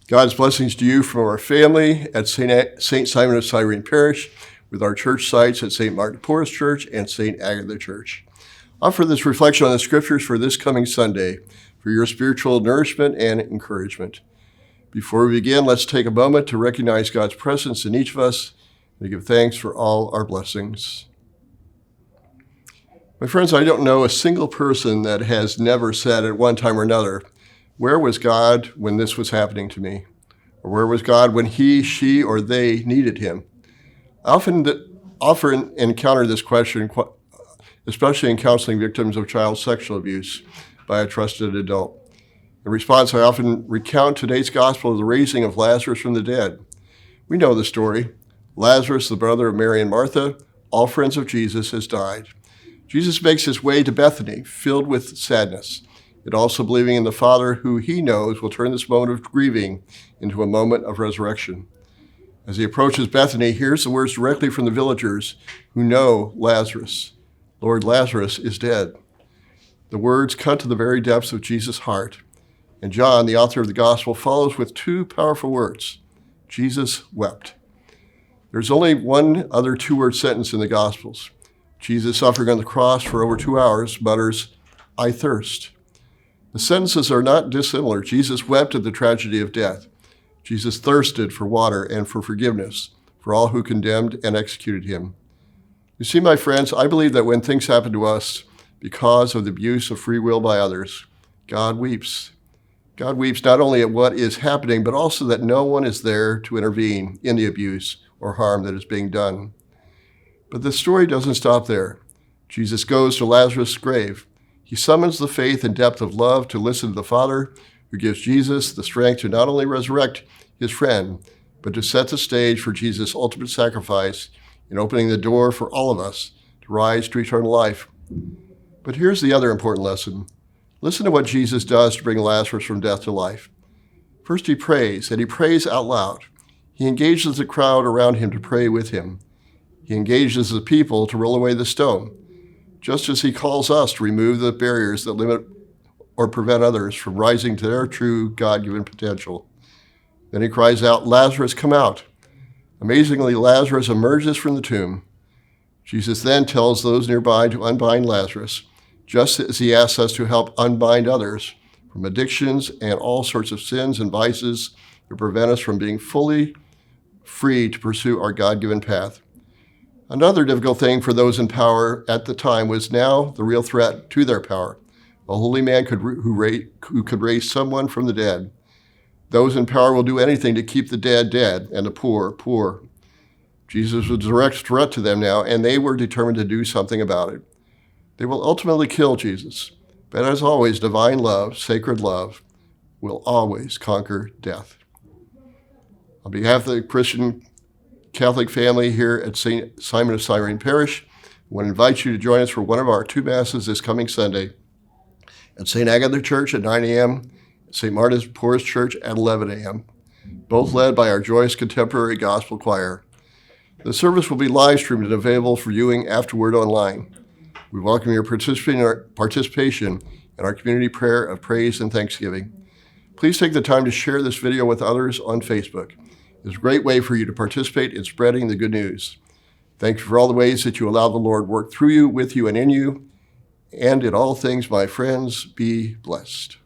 God's blessings to you from our family at St. Simon of Cyrene Parish, with our church sites at St. Martin Porus Church and St. Agatha Church. Offer this reflection on the scriptures for this coming Sunday for your spiritual nourishment and encouragement. Before we begin, let's take a moment to recognize God's presence in each of us and to give thanks for all our blessings. My friends, I don't know a single person that has never said at one time or another, "Where was God when this was happening to me?" Or where was God when he, she, or they needed him? I often encounter this question, especially in counseling victims of child sexual abuse by a trusted adult. In response, I often recount today's gospel of the raising of Lazarus from the dead. We know the story. Lazarus, the brother of Mary and Martha, all friends of Jesus, has died. Jesus makes his way to Bethany, filled with sadness, yet also believing in the Father who he knows will turn this moment of grieving into a moment of resurrection. As he approaches Bethany, he hears the words directly from the villagers who know Lazarus. "Lord, Lazarus is dead." The words cut to the very depths of Jesus' heart. And John, the author of the gospel, follows with two powerful words: Jesus wept. There's only one other two-word sentence in the Gospels. Jesus, suffering on the cross for over 2 hours, mutters, "I thirst." The sentences are not dissimilar. Jesus wept at the tragedy of death. Jesus thirsted for water and for forgiveness for all who condemned and executed him. You see, my friends, I believe that when things happen to us because of the abuse of free will by others, God weeps. God weeps not only at what is happening, but also that no one is there to intervene in the abuse or harm that is being done. But the story doesn't stop there. Jesus goes to Lazarus' grave. He summons the faith and depth of love to listen to the Father, who gives Jesus the strength to not only resurrect his friend, but to set the stage for Jesus' ultimate sacrifice in opening the door for all of us to rise to eternal life. But here's the other important lesson. Listen to what Jesus does to bring Lazarus from death to life. First, he prays, and he prays out loud. He engages the crowd around him to pray with him. He engages the people to roll away the stone, just as he calls us to remove the barriers that limit or prevent others from rising to their true God-given potential. Then he cries out, "Lazarus, come out." Amazingly, Lazarus emerges from the tomb. Jesus then tells those nearby to unbind Lazarus, just as he asks us to help unbind others from addictions and all sorts of sins and vices that prevent us from being fully free to pursue our God-given path. Another difficult thing for those in power at the time was now the real threat to their power. A holy man who could raise someone from the dead. Those in power will do anything to keep the dead dead and the poor poor. Jesus was a direct threat to them now, and they were determined to do something about it. They will ultimately kill Jesus, but as always, divine love, sacred love, will always conquer death. On behalf of the Christian Catholic family here at St. Simon of Cyrene Parish, I want to invite you to join us for one of our two Masses this coming Sunday at St. Agatha Church at 9 a.m., St. Martin Porus Church at 11 a.m., both led by our joyous contemporary gospel choir. The service will be live streamed and available for viewing afterward online. We welcome your participation in our community prayer of praise and thanksgiving. Please take the time to share this video with others on Facebook. It's a great way for you to participate in spreading the good news. Thank you for all the ways that you allow the Lord work through you, with you, and in you. And in all things, my friends, be blessed.